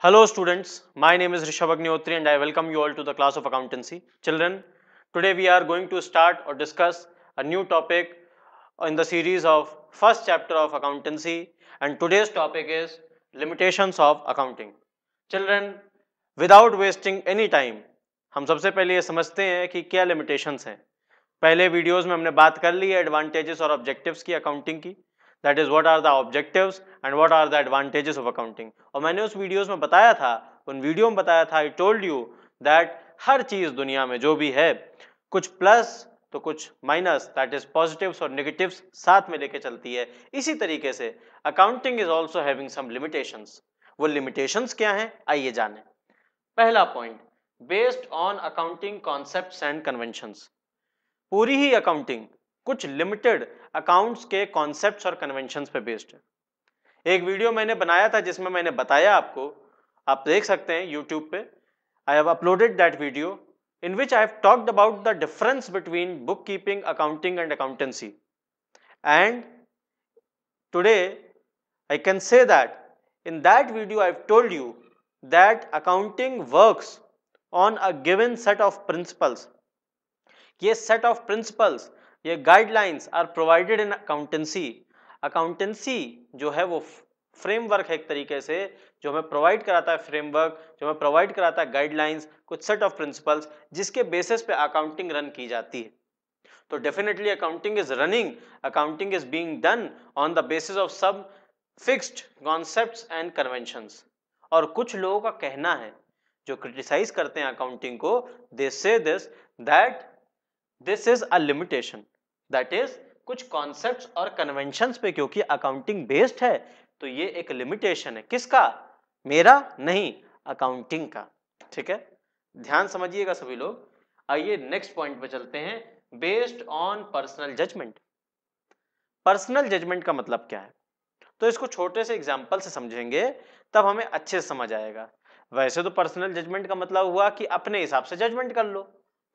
Hello students, my name is Rishabh Agnihotri and I welcome you all to the class of accountancy. Children, today we are going to start or discuss a new topic in the series of first chapter of accountancy, and today's topic is limitations of accounting. Children, without wasting any time, हम सबसे पहले ये समझते हैं कि क्या limitations हैं. पहले वीडियोस में हमने बात कर ली है एडवांटेजेस और ऑब्जेक्टिव्स की अकाउंटिंग की, that is what are the objectives and what are the advantages of accounting. और मैंने उस वीडियोस में बताया था, उन वीडियो में बताया था, आई टोल्ड यू दैट हर चीज दुनिया में जो भी है, कुछ प्लस तो कुछ माइनस, दैट इज पॉजिटिव्स और नेगेटिव्स साथ में लेके चलती है. इसी तरीके से accounting is also having some limitations. वो लिमिटेशंस क्या हैं, आइए जाने. पहला point, based on accounting concepts and conventions. पूरी ही अकाउंटिंग कुछ लिमिटेड अकाउंट्स के कॉन्सेप्ट्स और कन्वेंशंस पे बेस्ड है. एक वीडियो मैंने बनाया था जिसमें मैंने बताया आपको, आप देख सकते हैं यूट्यूब पे, I have uploaded that video in which I have talked about the difference between bookkeeping, accounting and accountancy. And today I can say that in that video I have told you that accounting works on a given set of principles. ये set of principles, ये guidelines are provided in accountancy. Accountancy जो है वो framework है एक तरीके से, जो हमें प्रोवाइड कराता है फ्रेमवर्क, जो हमें प्रोवाइड कराता है गाइडलाइंस, कुछ सेट ऑफ प्रिंसिपल्स जिसके बेसिस पे अकाउंटिंग रन की जाती है. तो definitely accounting is running, accounting is being done on the basis of सब फिक्स्ड कॉन्सेप्ट्स एंड कन्वेंशंस. और कुछ लोगों का कहना है जो क्रिटिसाइज करते हैं अकाउंटिंग को, दे से this that this is a limitation, that is कुछ कॉन्सेप्ट्स और कन्वेंशंस पे क्योंकि अकाउंटिंग बेस्ड है तो ये एक लिमिटेशन है. किसका? मेरा नहीं, अकाउंटिंग का. ठीक है, ध्यान समझिएगा सभी लोग. आइए नेक्स्ट पॉइंट पे चलते हैं, based on personal judgement. Personal judgement का मतलब क्या है, तो इसको छोटे से एग्जांपल से समझेंगे तब हमें अच्छे से समझ आएगा. वैसे तो पर्सनल जजमेंट का मतलब हुआ कि अपने हिसाब से जजमेंट कर लो,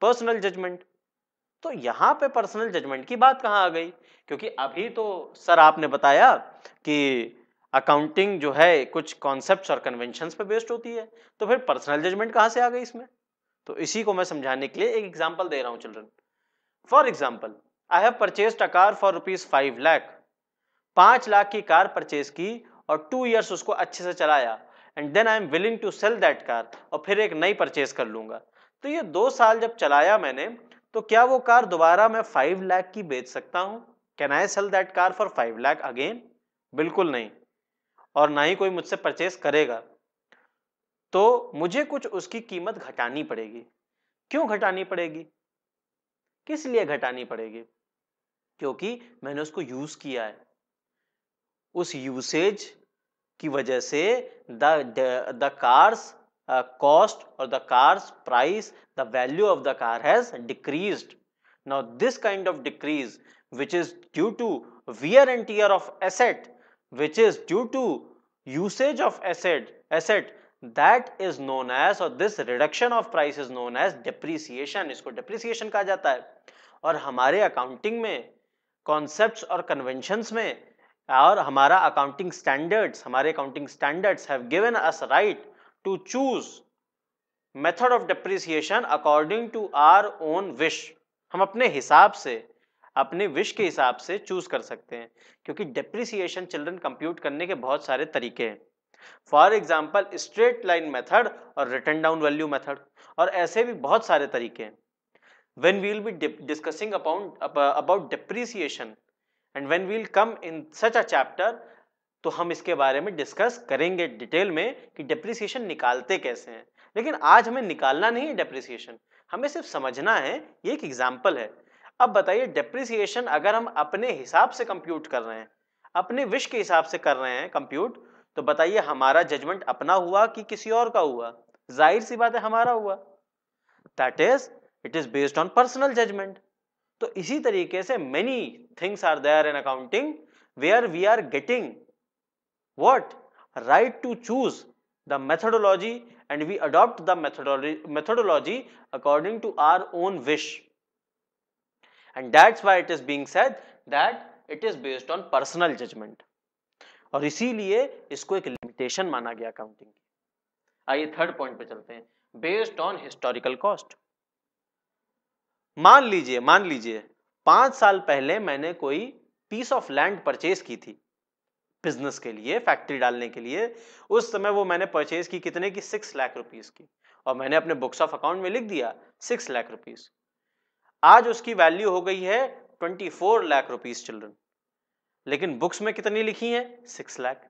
पर्सनल जजमेंट. तो यहां पे पर्सनल जजमेंट की बात कहां आ गई, क्योंकि अभी तो सर आपने बताया कि अकाउंटिंग जो है कुछ कॉन्सेप्ट्स और कन्वेंशंस पे बेस्ड होती है, तो फिर पर्सनल जजमेंट कहां से आ गई इसमें. तो इसी को मैं समझाने के लिए एक एग्जांपल दे रहा हूं children. For example, I have purchased a car for ₹5 lakh. 5 lakh की कार परचेज की और 2 इयर्स उसको अच्छे से चलाया, and then I am willing to sell that car, और फिर एक नई परचेज कर लूंगा. तो ये 2 साल जब चलाया मैंने, तो क्या वो कार दोबारा मैं 5 लाख की बेच सकता हूं? Can I sell that car for 5 lakh again? बिल्कुल नहीं, और ना ही कोई मुझसे परचेस करेगा. तो मुझे कुछ उसकी कीमत घटानी पड़ेगी. क्यों घटानी पड़ेगी, किस लिए घटानी पड़ेगी? क्योंकि मैंने उसको यूज किया है. उस यूसेज की वजह से the cars cost or the car's price, the value of the car has decreased. Now this kind of decrease which is due to wear and tear of asset, which is due to usage of asset, that is known as, or this reduction of price is known as depreciation. इसको depreciation कहा जाता है. और हमारे accounting में concepts और conventions में और हमारा accounting standards have given us right to choose method of depreciation according to our own wish. हम अपने हिसाब से, अपने विश के हिसाब से चूज कर सकते हैं, क्योंकि डेप्रिसिएशन चिल्ड्रन कंप्यूट करने के बहुत सारे तरीके हैं. For example straight line method और रिटन डाउन वैल्यू मेथड, और ऐसे भी बहुत सारे तरीके हैं. when we will be discussing about depreciation and when we will come in such a chapter, तो हम इसके बारे में डिस्कस करेंगे डिटेल में कि डेप्रिसिएशन निकालते कैसे हैं. लेकिन आज हमें निकालना नहीं है डेप्रिसिएशन, हमें सिर्फ समझना है. ये एक एग्जांपल है. अब बताइए, डेप्रिसिएशन अगर हम अपने हिसाब से कंप्यूट कर रहे हैं, अपने विश के हिसाब से कर रहे हैं कंप्यूट, तो बताइए हमारा जजमेंट अपना हुआ कि किसी और का हुआ? जाहिर सी बात है हमारा हुआ. That is it is based on personal judgement. तो इसी तरीके से many things are there in accounting where we are getting what right to choose the methodology, and we adopt the methodology according to our own wish, and that's why it is being said that it is based on personal judgment. और इसीलिए इसको एक limitation माना गया accounting की. आइए third point पे चलते हैं, बेस्ड ऑन हिस्टोरिकल कॉस्ट। मान लीजिए 5 साल पहले मैंने कोई पीस ऑफ लैंड परचेज की थी बिजनेस के लिए, फैक्ट्री डालने के लिए। उस समय वो मैंने परचेज की कितने की, 6 लाख रुपीस की, और मैंने अपने बुक्स ऑफ अकाउंट में लिख दिया 6 लाख रुपीस। आज उसकी वैल्यू हो गई है 24 लाख रुपीस चिल्ड्रन, लेकिन बुक्स में कितनी लिखी है, 6 लाख।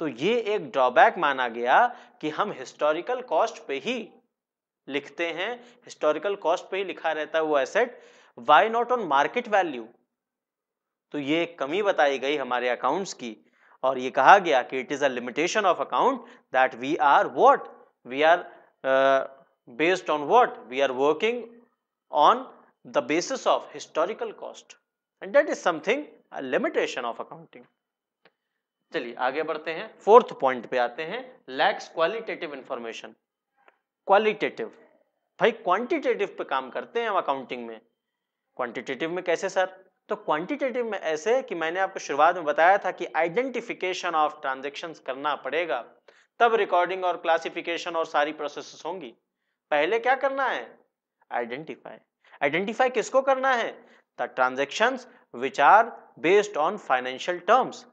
तो ये एक ड्रॉबैक माना गया कि हम हिस्टोरिकल कॉस्ट पे ही लिखते हैं, हिस्टोरिकल कॉस्ट पे ही लिखा रहता है वो asset, why not on market value. तो ये एक कमी बताई गई हमारे अकाउंट्स की, और ये कहा गया कि it is a limitation of account that we are what, we are based on what, we are working on the basis of historical cost, and that is something a limitation of accounting. चलिए आगे बढ़ते हैं, fourth point पे आते हैं, lacks qualitative information. Qualitative, भाई quantitative पे काम करते हैं हम अकाउंटिंग में, क्वांटिटेटिव में कैसे सर? तो क्वांटिटेटिव में ऐसे कि मैंने आपको शुरुआत में बताया था कि आइडेंटिफिकेशन ऑफ ट्रांजैक्शंस करना पड़ेगा, तब रिकॉर्डिंग और क्लासिफिकेशन और सारी प्रोसेसेस होंगी। पहले क्या करना है, आइडेंटिफाई। आइडेंटिफाई किसको करना है, the transactions which are based on financial terms,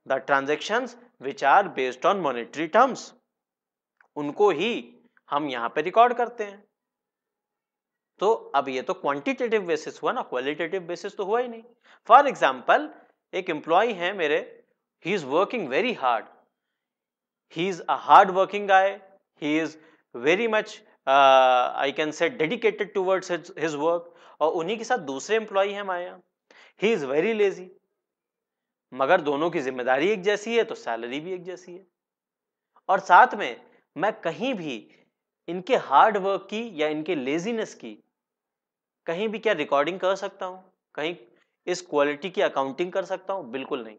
the transactions which are based on monetary terms, उनको ही हम यहां पे रिकॉर्ड करते हैं। तो अब ये तो क्वांटिटेटिव बेसिस हुआ ना, क्वालिटेटिव बेसिस तो हुआ ही नहीं। फॉर एग्जाम्पल, एक एम्प्लॉय है मेरे, he is working very hard, he is a hard working guy, he is very much I can say dedicated towards his work, और उन्हीं के साथ दूसरे एम्प्लॉय है माया, ही इज वेरी लेजी। मगर दोनों की जिम्मेदारी एक जैसी है तो सैलरी भी एक जैसी है, और साथ में मैं कहीं भी इनके हार्ड वर्क की या इनके लेजीनेस की कहीं भी क्या रिकॉर्डिंग कर सकता हूं, कहीं इस क्वालिटी की अकाउंटिंग कर सकता हूं? बिल्कुल नहीं,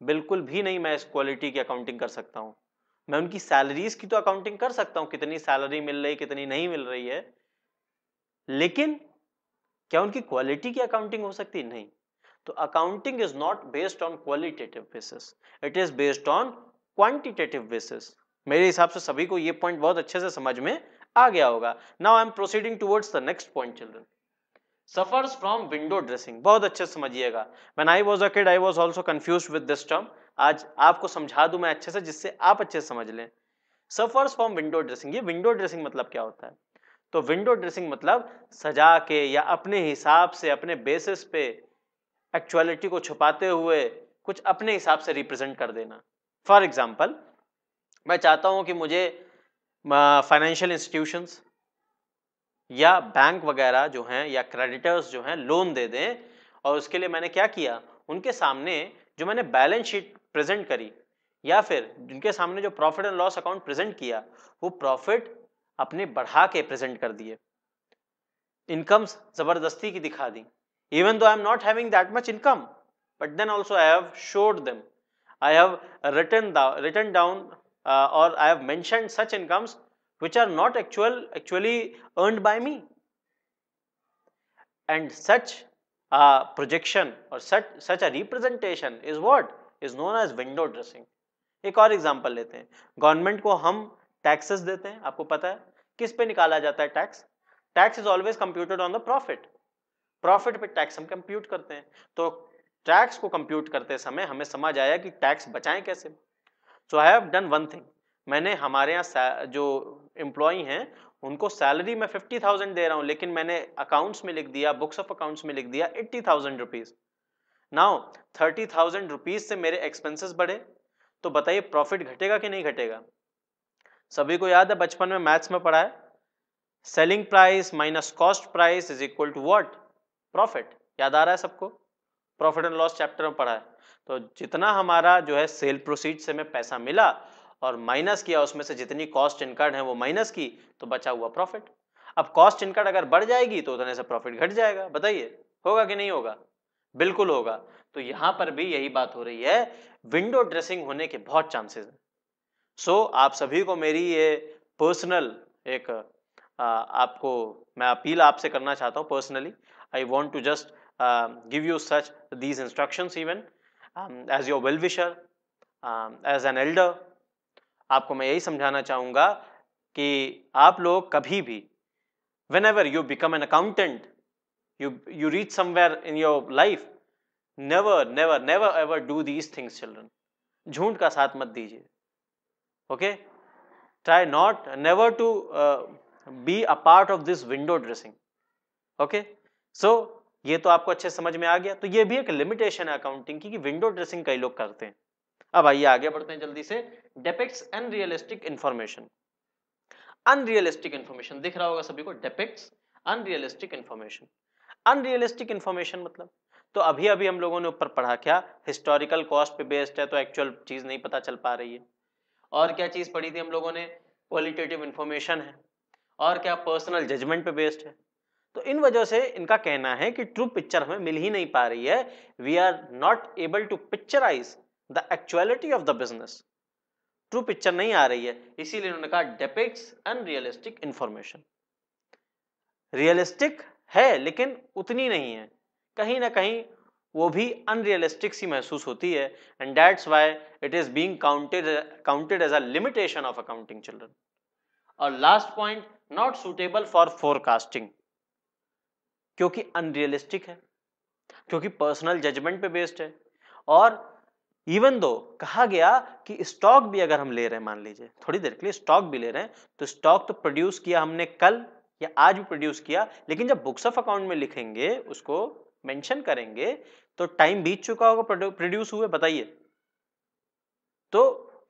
बिल्कुल भी नहीं मैं इस क्वालिटी की अकाउंटिंग कर सकता हूं। मैं उनकी सैलरीज की तो अकाउंटिंग कर सकता हूं, कितनी सैलरी मिल रही कितनी नहीं मिल रही है, लेकिन क्या उनकी क्वालिटी की अकाउंटिंग हो सकती है? नहीं। तो accounting is not based on qualitative basis, it is based on quantitative basis. मेरे हिसाब से सभी को ये पॉइंट बहुत अच्छे से समझ में आ गया होगा। Now I am proceeding towards the next point children, suffers from window dressing। बहुत अच्छे से समझिएगा, when I was a kid I was also confused with this term। आज आपको समझा दूं मैं अच्छे से, जिससे आप अच्छे से समझ लें। suffers from window dressing, ये विंडो ड्रेसिंग मतलब क्या होता है? तो विंडो ड्रेसिंग मतलब सजा के या अपने हिसाब से, अपने बेसिस पे एक्चुअलिटी को छुपाते हुए कुछ अपने हिसाब से रिप्रेजेंट कर देना। फॉर एग्जाम्पल, मैं चाहता हूं कि मुझे फाइनेंशियल इंस्टीट्यूशंस या बैंक वगैरह जो हैं या क्रेडिटर्स जो हैं लोन दे दें, और उसके लिए मैंने क्या किया, उनके सामने जो मैंने बैलेंस शीट प्रेजेंट करी या फिर उनके सामने जो profit and loss account present किया, वो प्रॉफिट अपने बढ़ा के प्रेजेंट कर दिए, इनकम्स जबरदस्ती की दिखा दी, even though I am not having that much income, but then also I have showed them, I have written down or I have mentioned such incomes which are not actually earned by me, and such projection or such a representation is what is known as window dressing। एक और example लेते हैं, government को हम taxes देते हैं, आपको पता है किस पे निकाला जाता है tax? Tax is always computed on the profit, profit पे टैक्स हम कंप्यूट करते हैं। तो टैक्स को कंप्यूट करते समय हमें समझ आया कि टैक्स बचाएं कैसे। So I have done one thing, मैंने हमारे यहाँ जो एम्प्लॉय हैं उनको सैलरी में 50,000 दे रहा हूँ, लेकिन मैंने अकाउंट्स में लिख दिया, बुक्स ऑफ अकाउंट्स में लिख दिया 80,000 रुपीज। नाउ 30,000 रुपीज से मेरे एक्सपेंसेस बढ़े, तो बताइए प्रॉफिट घटेगा कि नहीं घटेगा? सभी को याद है बचपन में मैथ्स में पढ़ा है, selling price minus cost price is equal to what, profit. याद आ रहा है सबको? प्रॉफिट एंड लॉस चैप्टर में पढ़ा है। तो जितना हमारा जो है सेल प्रोसीड से हमें पैसा मिला और माइनस किया, उसमें से जितनी कॉस्ट इनकर्ड है वो माइनस की, तो बचा हुआ प्रॉफिट। अब कॉस्ट इनकर्ड अगर बढ़ जाएगी तो उतने से प्रॉफिट घट जाएगा, बताइए होगा कि नहीं होगा? बिल्कुल होगा। तो यहां पर भी यही बात हो रही है, विंडो ड्रेसिंग होने के बहुत चांसेस हैं। सो आप सभी को मेरी ये पर्सनल एक आपको मैं अपील आपसे करना चाहता हूँ personally, I want to just give you such these instructions even as your well wisher, as an elder। आपको मैं यही समझाना चाहूँगा कि आप लोग कभी भी whenever you become an accountant, you reach somewhere in your life, never ever do these things children. झूठ का साथ मत दीजिए. Okay, try not never to be a part of this window dressing. Okay, so ये तो आपको अच्छे समझ में आ गया. तो ये भी एक लिमिटेशन है अकाउंटिंग की कि विंडो ड्रेसिंग कई लोग करते हैं. अब आइए आगे बढ़ते हैं जल्दी से. Depicts unrealistic information. Unrealistic information दिख रहा होगा सभी को. Depicts unrealistic information. Unrealistic information मतलब, तो अभी अभी हम लोगों ने ऊपर पढ़ा क्या, हिस्टोरिकल कॉस्ट पे बेस्ड है तो एक्चुअल चीज नहीं पता चल पा रही है. और क्या चीज पढ़ी थी हम लोगों ने, क्वालिटेटिव इंफॉर्मेशन है. और क्या, पर्सनल जजमेंट पे बेस्ड है. तो इन वजह से इनका कहना है कि ट्रू पिक्चर हमें मिल ही नहीं पा रही है. We are not able to picturise the actuality of the business. True picture नहीं आ रही है, इसीलिए उन्होंने कहा डिपिक्ट्स अनरियलिस्टिक इंफॉर्मेशन. रियलिस्टिक है लेकिन उतनी नहीं है, कहीं ना कहीं वो भी अनरियलिस्टिक सी महसूस होती है. And that's why it is being counted as a limitation of accounting children. और last point, not suitable for forecasting. क्योंकि अनरियलिस्टिक है, क्योंकि पर्सनल जजमेंट पे बेस्ड है. और इवन दो कहा गया कि स्टॉक भी अगर हम ले रहे हैं, मान लीजिए थोड़ी देर के लिए स्टॉक भी ले रहे हैं, तो स्टॉक तो प्रोड्यूस किया हमने कल या आज भी प्रोड्यूस किया, लेकिन जब बुक्स ऑफ अकाउंट में लिखेंगे, उसको मेंशन करेंगे, तो टाइम बीत चुका होगा प्रोड्यूस हुए. बताइए. तो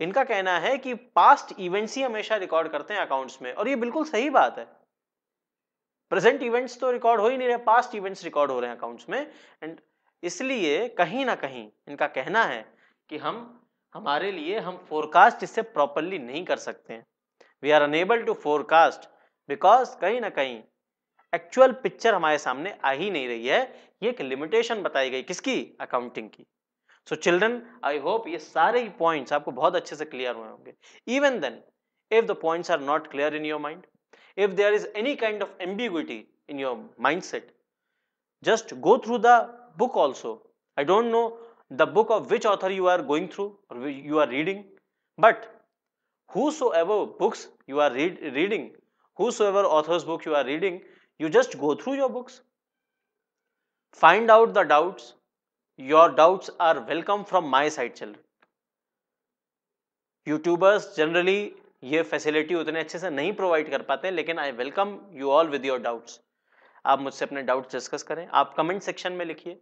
इनका कहना है कि पास्ट इवेंट्स ही हमेशा रिकॉर्ड करते हैं अकाउंट्स में, और ये बिल्कुल सही बात है. प्रेजेंट इवेंट्स तो रिकॉर्ड हो ही नहीं रहे, पास्ट इवेंट्स रिकॉर्ड हो रहे हैं अकाउंट्स में. एंड इसलिए कहीं ना कहीं इनका कहना है कि हमारे लिए हम फोरकास्ट इससे प्रॉपरली नहीं कर सकते हैं. We are unable to forecast because कहीं ना कहीं एक्चुअल पिक्चर हमारे सामने आ ही नहीं रही है. ये एक लिमिटेशन बताई गई किसकी, अकाउंटिंग की. सो चिल्ड्रन, आई होप ये सारे ही पॉइंट्स आपको बहुत अच्छे से क्लियर हुए होंगे. Even then if the points are not clear in your mind, if there is any kind of ambiguity in your mindset, just go through the book also. I don't know the book of which author you are going through or you are reading, but whosoever books you are reading, whosoever author's book you are reading, you just go through your books, find out the doubts. Your doubts are welcome from my side children. YouTubers generally ये facility उतने अच्छे से नहीं provide कर पाते, लेकिन I welcome you all with your doubts. आप मुझसे अपने डाउट्स डिस्कस करें, आप कमेंट सेक्शन में लिखिए.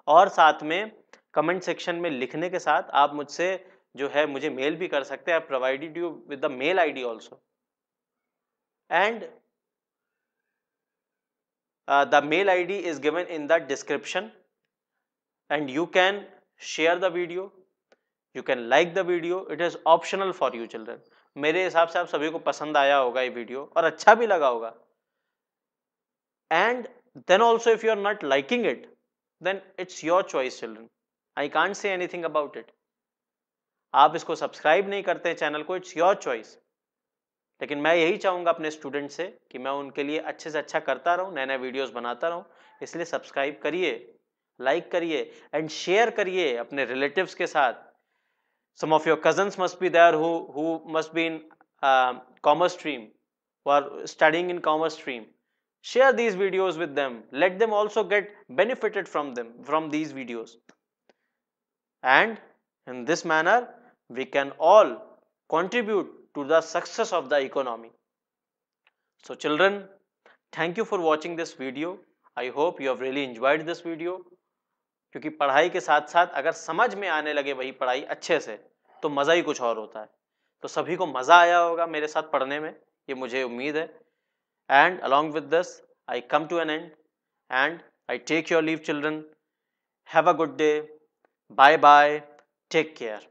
और साथ में कमेंट सेक्शन में लिखने के साथ आप मुझसे जो है मुझे मेल भी कर सकते हैं. I provided you with the mail ID also, and the mail ID is given in the description. And you can share the video, you can like the video. It is optional for you children. मेरे हिसाब से आप सभी को पसंद आया होगा ये वीडियो और अच्छा भी लगा होगा. And then also if you are not liking it, then it's your choice children. I can't say anything about it. आप इसको सब्सक्राइब नहीं करते हैं चैनल को, इट्स योर चॉइस. लेकिन मैं यही चाहूंगा अपने स्टूडेंट से कि मैं उनके लिए अच्छे से अच्छा करता रहूं, नए नए वीडियोस बनाता रहूं. इसलिए सब्सक्राइब करिए, लाइक करिए एंड शेयर करिए अपने रिलेटिव्स के साथ. Some of your cousins must be there who must be in commerce stream, who are studying in commerce stream. Share these videos with them. Let them also get benefited from these videos. And in this manner, we can all contribute to the success of the economy. So children, thank you for watching this video. I hope you have really enjoyed this video. क्योंकि पढ़ाई के साथ साथ अगर समझ में आने लगे वही पढ़ाई अच्छे से, तो मज़ा ही कुछ और होता है. तो सभी को मज़ा आया होगा मेरे साथ पढ़ने में, ये मुझे उम्मीद है. And along with this I come to an end and I take your leave children. Have a good day. Bye bye. Take care.